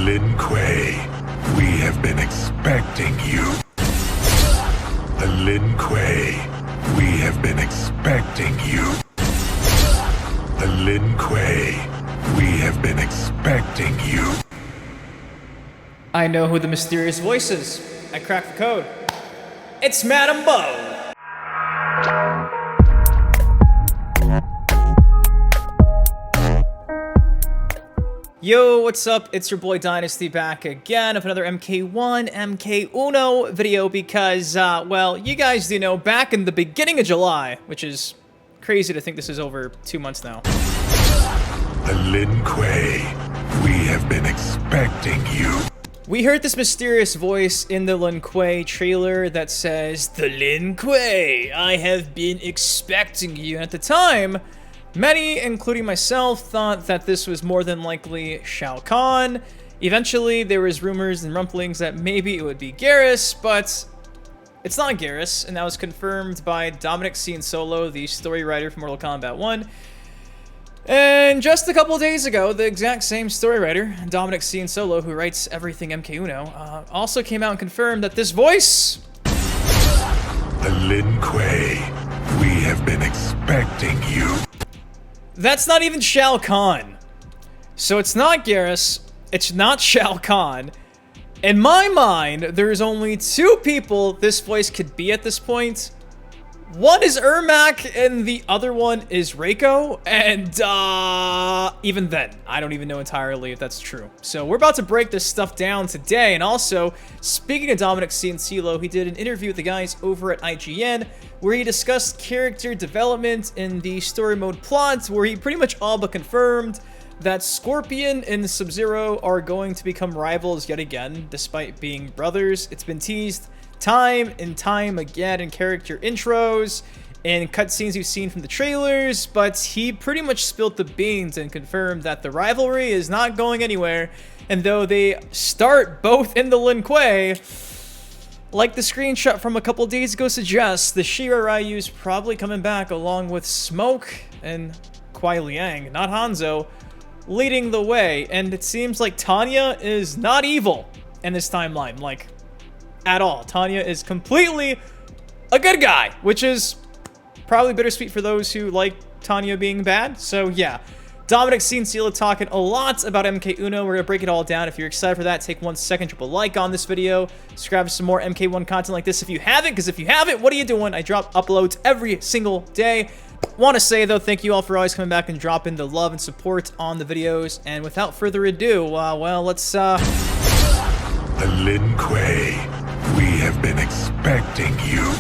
Lin Kuei, we have been expecting you. Lin Kuei, we have been expecting you. Lin Kuei, we have been expecting you. I know who the mysterious voice is. I cracked the code. It's Madam Bo. Yo, what's up? It's your boy Dynasty back again with another MK1, MK1 video because, well, you guys do know, back in the beginning of July, which is crazy to think this is over 2 months now. Lin Kuei, we have been expecting you. We heard this mysterious voice in the Lin Kuei trailer that says, "The Lin Kuei, I have been expecting you." And at the time, many, including myself, thought that this was more than likely Shao Kahn. Eventually, there was rumors and rumblings that maybe it would be Garrus, but it's not Garrus, and that was confirmed by Dominic Solo, the story writer for Mortal Kombat 1. And just a couple days ago, the exact same story writer, Dominic Solo, who writes everything MK1, also came out and confirmed that this voice... Lin Kuei, we have been expecting you. That's not even Shao Kahn. So it's not Garrus, it's not Shao Kahn. In my mind, there's only two people this voice could be at this point. One is Ermac, and the other one is Reiko, and even then, I don't even know entirely if that's true. So we're about to break this stuff down today, and also, speaking of Dominic Solo, he did an interview with the guys over at IGN, where he discussed character development in the story mode plot, where he pretty much all but confirmed that Scorpion and Sub-Zero are going to become rivals yet again, despite being brothers. It's been teased time and time again in character intros and cutscenes you've seen from the trailers, but he pretty much spilled the beans and confirmed that the rivalry is not going anywhere, and though they start both in the Lin Kuei, like the screenshot from a couple days ago suggests, the Shira Ryu's probably coming back along with Smoke and Kuai Liang, not Hanzo, leading the way, and it seems like Tanya is not evil in this timeline, like, at all. Tanya is completely a good guy, which is probably bittersweet for those who like Tanya being bad. So yeah, Dominic Solo talking a lot about MK1. We're gonna break it all down. If you're excited for that, take 1 second, drop a like on this video, subscribe to some more MK1 content like this if you haven't, because if you haven't, what are you doing? I drop uploads every single day. Want to say though, thank you all for always coming back and dropping the love and support on the videos. And without further ado, well, let's Lin Kuei, we have been expecting you.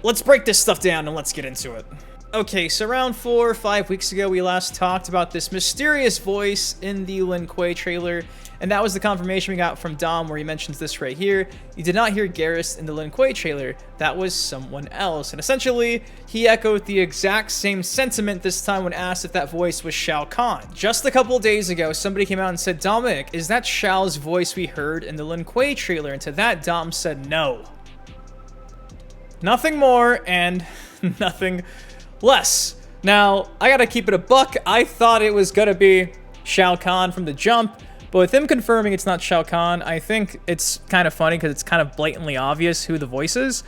Let's break this stuff down and let's get into it. Okay, so around 4 or 5 weeks ago, we last talked about this mysterious voice in the Lin Kuei trailer, and that was the confirmation we got from Dom, where he mentions this right here. You did not hear Garrus in the Lin Kuei trailer. That was someone else. And essentially, he echoed the exact same sentiment this time when asked if that voice was Shao Kahn. Just a couple days ago, somebody came out and said, "Dominic, is that Shao's voice we heard in the Lin Kuei trailer?" And to that, Dom said no. Nothing more and nothing less. Now, I gotta keep it a buck. I thought it was gonna be Shao Kahn from the jump, but with him confirming it's not Shao Kahn, I think it's kind of funny because it's kind of blatantly obvious who the voice is.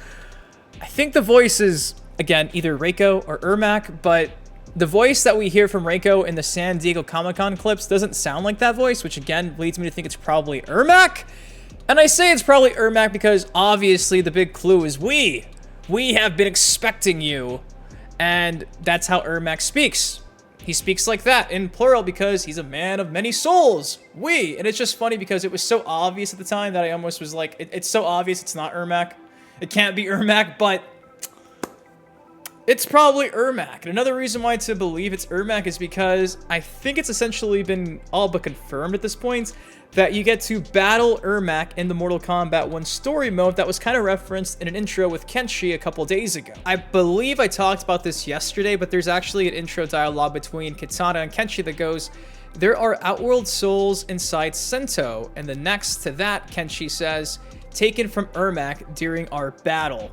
I think the voice is, again, either Reiko or Ermac, but the voice that we hear from Reiko in the San Diego Comic-Con clips doesn't sound like that voice, which again leads me to think it's probably Ermac. And I say it's probably Ermac because obviously the big clue is we have been expecting you. And that's how Ermac speaks. He speaks like that in plural because he's a man of many souls. And it's just funny because it was so obvious at the time that I almost was like, it's so obvious it's not Ermac. It can't be Ermac, but it's probably Ermac. And another reason why to believe it's Ermac is because I think it's essentially been all but confirmed at this point that you get to battle Ermac in the Mortal Kombat 1 story mode that was kind of referenced in an intro with Kenshi a couple days ago. I believe I talked about this yesterday, but there's actually an intro dialogue between Kitana and Kenshi that goes, "There are outworld souls inside Sento," and the next to that, Kenshi says, "Taken from Ermac during our battle."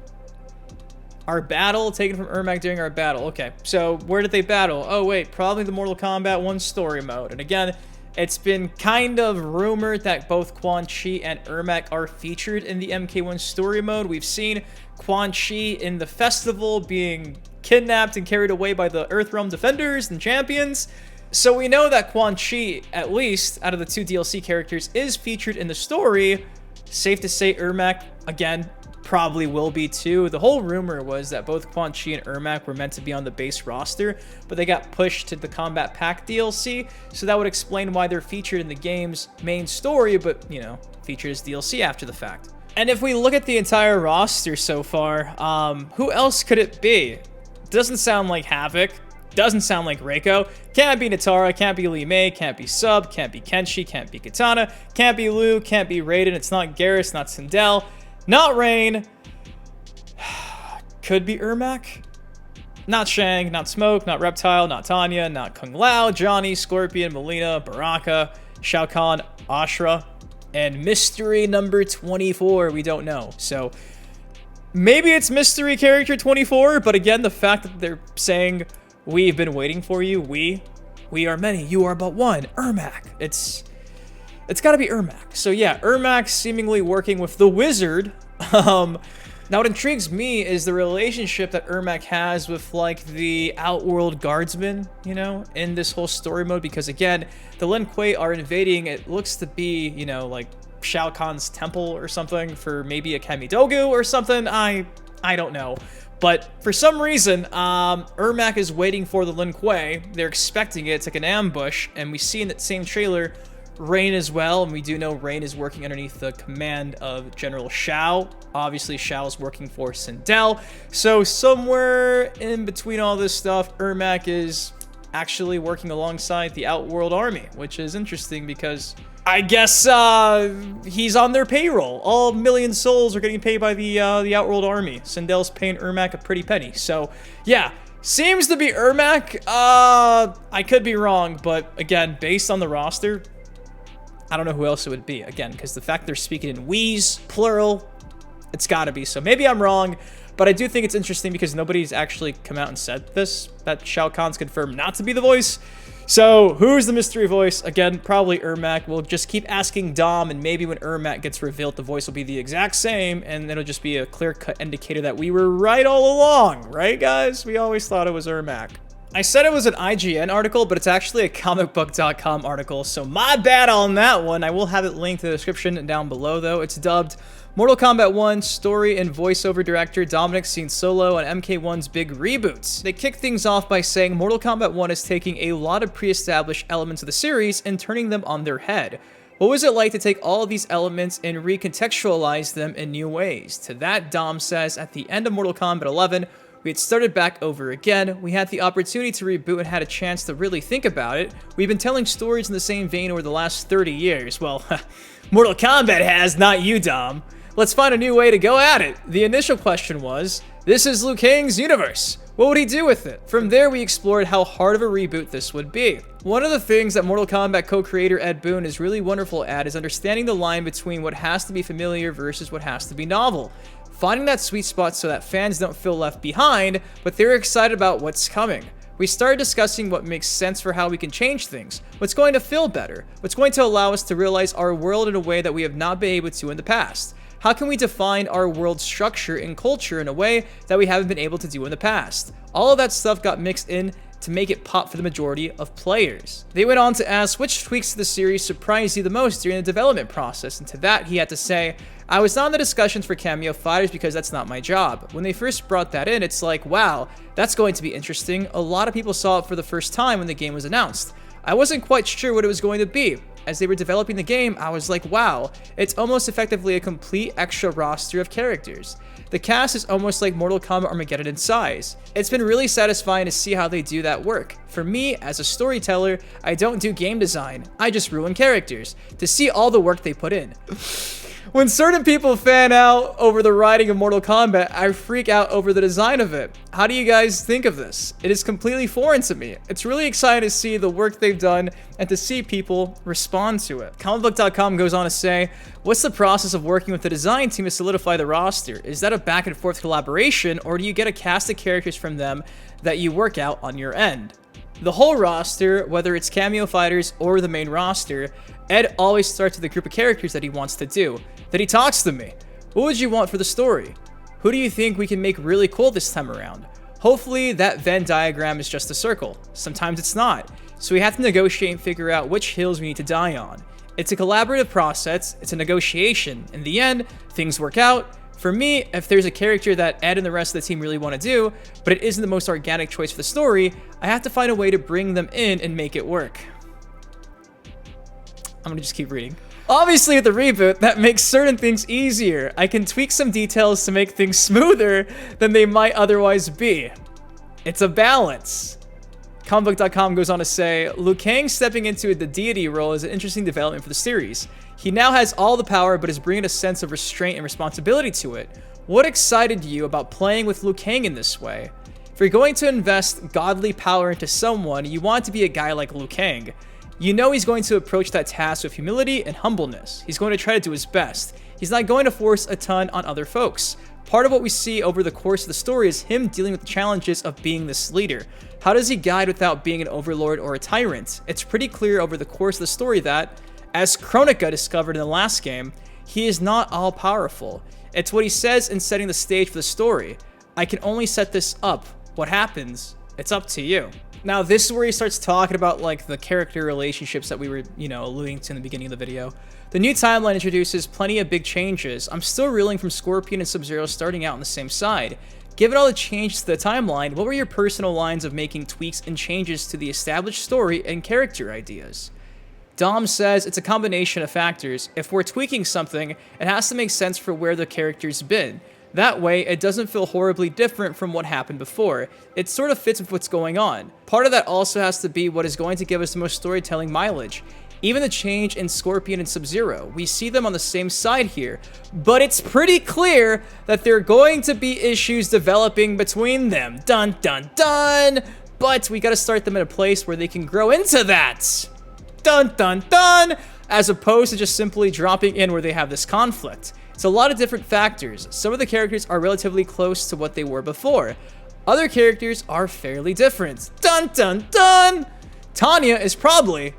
Our battle, taken from Ermac during our battle. Okay, so where did they battle? Oh wait, probably the Mortal Kombat 1 story mode. And again, It's been kind of rumored that both Quan Chi and Ermac are featured in the MK1 story mode. We've seen Quan Chi in the festival being kidnapped and carried away by the Earthrealm defenders and champions. So we know that Quan Chi, at least out of the 2 DLC characters, is featured in the story. Safe to say Ermac, again, probably will be too. The whole rumor was that both Quan Chi and Ermac were meant to be on the base roster, but they got pushed to the Combat Pack DLC, so that would explain why they're featured in the game's main story, but, you know, featured as DLC after the fact. And if we look at the entire roster so far, who else could it be? Doesn't sound like Havoc. Doesn't sound like Reiko. Can't be Nitara, can't be Lee Mei, can't be Sub, can't be Kenshi, can't be Katana, can't be Liu, can't be Raiden, it's not Garrus, not Sindel. Not Rain. Could be Ermac. Not Shang, not Smoke, not Reptile, not Tanya, not Kung Lao, Johnny, Scorpion, Melina, Baraka, Shao Kahn, Ashra, and mystery number 24. We don't know. So maybe it's mystery character 24, but again, the fact that they're saying we've been waiting for you, we are many, you are but one, Ermac. It's got to be Ermac. So yeah, Ermac seemingly working with the wizard. Now what intrigues me is the relationship that Ermac has with like the Outworld guardsmen, you know, in this whole story mode, because again, the Lin Kuei are invading, it looks to be, you know, like Shao Kahn's temple or something for maybe a Kamidogu or something. I don't know. But for some reason, Ermac is waiting for the Lin Kuei. They're expecting it. It's like an ambush, and we see in that same trailer Rain as well, and we do know Rain is working underneath the command of General Shao. Obviously, Shao is working for Sindel. So somewhere in between all this stuff, Ermac is actually working alongside the Outworld army, which is interesting because I guess he's on their payroll. All million souls are getting paid by the Outworld army. Sindel's paying Ermac a pretty penny. So yeah, seems to be Ermac. I could be wrong, but again, based on the roster, I don't know who else it would be. Again, because the fact they're speaking in we's, plural, it's got to be. So maybe I'm wrong, but I do think it's interesting because nobody's actually come out and said this, that Shao Kahn's confirmed not to be the voice. So who's the mystery voice? Again, probably Ermac. We'll just keep asking Dom, and maybe when Ermac gets revealed, the voice will be the exact same, and it'll just be a clear-cut indicator that we were right all along. Right, guys? We always thought it was Ermac. I said it was an IGN article, but it's actually a comicbook.com article, so my bad on that one. I will have it linked in the description down below, though. It's dubbed Mortal Kombat 1 Story and Voiceover Director Dominic seen solo on MK1's big reboots. They kick things off by saying Mortal Kombat 1 is taking a lot of pre-established elements of the series and turning them on their head. What was it like to take all of these elements and recontextualize them in new ways? To that, Dom says, at the end of Mortal Kombat 11, we had started back over again, we had the opportunity to reboot and had a chance to really think about it. We've been telling stories in the same vein over the last 30 years. Well, Mortal Kombat has, not you, Dom. Let's find a new way to go at it. The initial question was, this is Liu Kang's universe. What would he do with it? From there, we explored how hard of a reboot this would be. One of the things that Mortal Kombat co-creator Ed Boon is really wonderful at is understanding the line between what has to be familiar versus what has to be novel. Finding that sweet spot so that fans don't feel left behind, but they're excited about what's coming. We started discussing what makes sense for how we can change things, what's going to feel better, what's going to allow us to realize our world in a way that we have not been able to in the past. How can we define our world structure and culture in a way that we haven't been able to do in the past? All of that stuff got mixed in to make it pop for the majority of players. They went on to ask which tweaks to the series surprised you the most during the development process, and to that he had to say, I was not in the discussions for cameo fighters because that's not my job. When they first brought that in, it's like, wow, that's going to be interesting. A lot of people saw it for the first time when the game was announced. I wasn't quite sure what it was going to be. As they were developing the game, I was like, wow, it's almost effectively a complete extra roster of characters. The cast is almost like Mortal Kombat Armageddon in size. It's been really satisfying to see how they do that work. For me, as a storyteller, I don't do game design. I just ruin characters. To see all the work they put in. When certain people fan out over the writing of Mortal Kombat, I freak out over the design of it. How do you guys think of this? It is completely foreign to me. It's really exciting to see the work they've done and to see people respond to it. Comicbook.com goes on to say, what's the process of working with the design team to solidify the roster? Is that a back and forth collaboration, or do you get a cast of characters from them that you work out on your end? The whole roster, whether it's cameo fighters or the main roster, Ed always starts with a group of characters that he wants to do. Then he talks to me. What would you want for the story? Who do you think we can make really cool this time around? Hopefully that Venn diagram is just a circle. Sometimes it's not. So we have to negotiate and figure out which hills we need to die on. It's a collaborative process, it's a negotiation. In the end, things work out. For me, if there's a character that Ed and the rest of the team really want to do, but it isn't the most organic choice for the story, I have to find a way to bring them in and make it work. I'm gonna just keep reading. Obviously, with the reboot, that makes certain things easier. I can tweak some details to make things smoother than they might otherwise be. It's a balance. Comicbook.com goes on to say, Liu Kang stepping into the deity role is an interesting development for the series. He now has all the power, but is bringing a sense of restraint and responsibility to it. What excited you about playing with Liu Kang in this way? If you're going to invest godly power into someone, you want it to be a guy like Liu Kang. You know he's going to approach that task with humility and humbleness. He's going to try to do his best. He's not going to force a ton on other folks. Part of what we see over the course of the story is him dealing with the challenges of being this leader. How does he guide without being an overlord or a tyrant? It's pretty clear over the course of the story that, as Kronika discovered in the last game, he is not all-powerful. It's what he says in setting the stage for the story. I can only set this up. What happens, it's up to you. Now, this is where he starts talking about, like, the character relationships that we were, alluding to in the beginning of the video. The new timeline introduces plenty of big changes. I'm still reeling from Scorpion and Sub-Zero starting out on the same side. Given all the changes to the timeline, what were your personal lines of making tweaks and changes to the established story and character ideas? Dom says it's a combination of factors. If we're tweaking something, it has to make sense for where the character's been. That way, it doesn't feel horribly different from what happened before. It sort of fits with what's going on. Part of that also has to be what is going to give us the most storytelling mileage. Even the change in Scorpion and Sub-Zero, we see them on the same side here, but it's pretty clear that there are going to be issues developing between them. Dun dun dun! But we gotta start them in a place where they can grow into that. Dun dun dun! As opposed to just simply dropping in where they have this conflict. It's a lot of different factors. Some of the characters are relatively close to what they were before. Other characters are fairly different. Dun dun dun! Tanya is probably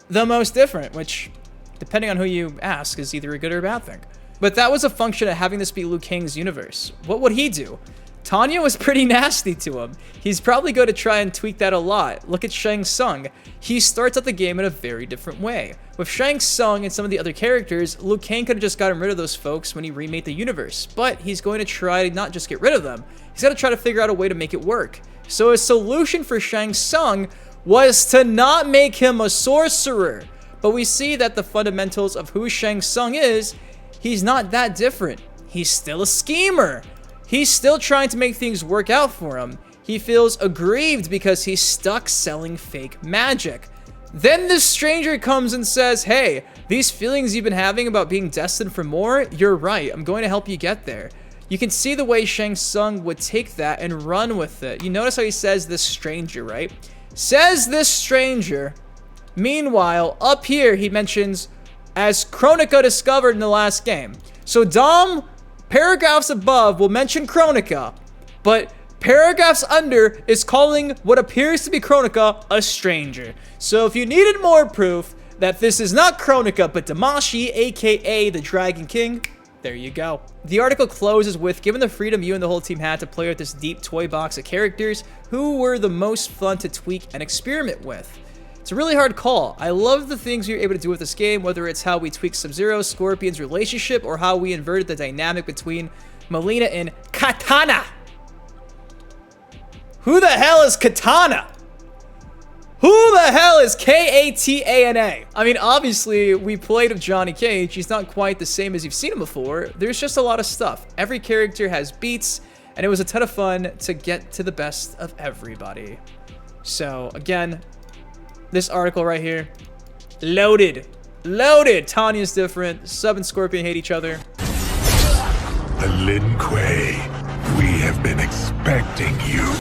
the most different, which, depending on who you ask, is either a good or a bad thing. But that was a function of having this be Liu Kang's universe. What would he do? Tanya was pretty nasty to him. He's probably going to try and tweak that a lot. Look at Shang Tsung. He starts out the game in a very different way. With Shang Tsung and some of the other characters, Liu Kang could have just gotten rid of those folks when he remade the universe. But he's going to try to not just get rid of them. He's got to try to figure out a way to make it work. So a solution for Shang Tsung was to not make him a sorcerer. But we see that the fundamentals of who Shang Tsung is, he's not that different. He's still a schemer. He's still trying to make things work out for him. He feels aggrieved because he's stuck selling fake magic. Then this stranger comes and says, hey, these feelings you've been having about being destined for more, you're right, I'm going to help you get there. You can see the way Shang Tsung would take that and run with it. You notice how he says this stranger, right? Says this stranger. Meanwhile, up here he mentions, as Kronika discovered in the last game. So Dom, paragraphs above will mention Kronika, but paragraphs under is calling what appears to be Kronika a stranger. So if you needed more proof that this is not Kronika, but Damashi, aka the Dragon King, there you go. The article closes with, given the freedom you and the whole team had to play with this deep toy box of characters, who were the most fun to tweak and experiment with? It's a really hard call. I love the things we were able to do with this game, whether it's how we tweaked Sub-Zero, Scorpion's relationship, or how we inverted the dynamic between Melina and Katana. Who the hell is Katana? Who the hell is Katana? I mean, obviously, we played with Johnny Cage. He's not quite the same as you've seen him before. There's just a lot of stuff. Every character has beats, and it was a ton of fun to get to the best of everybody. So, again, this article right here, loaded. Loaded! Tanya's different. Sub and Scorpion hate each other. Lin Kuei, we have been expecting you.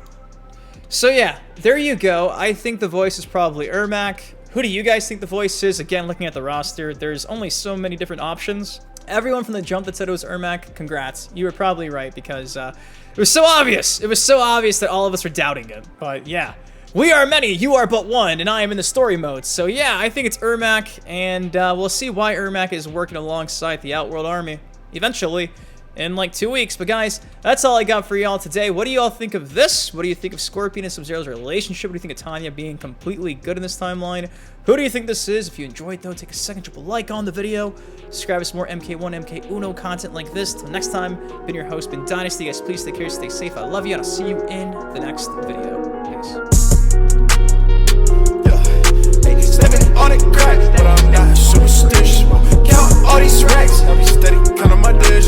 So yeah, there you go. I think the voice is probably Ermac. Who do you guys think the voice is? Again, looking at the roster, there's only so many different options. Everyone from the jump that said it was Ermac, congrats. You were probably right because it was so obvious. It was so obvious that all of us were doubting it. But yeah, We are many, you are but one, and I am in the story mode. So yeah, I think it's Ermac, and we'll see why Ermac is working alongside the Outworld Army eventually in like 2 weeks. But guys, that's all I got for y'all today. What do y'all think of this? What do you think of Scorpion and Sub-Zero's relationship? What do you think of Tanya being completely good in this timeline? Who do you think this is? If you enjoyed though, take a second, drop a like on the video. Subscribe to some more MK1, MK Uno content like this. Till next time, been your host, been Dynasty. Guys, please take care, stay safe. I love you, and I'll see you in the next video. Peace. Stepping on the crack, but I'm not superstitious. Count all these racks, I be steady, count on my dish.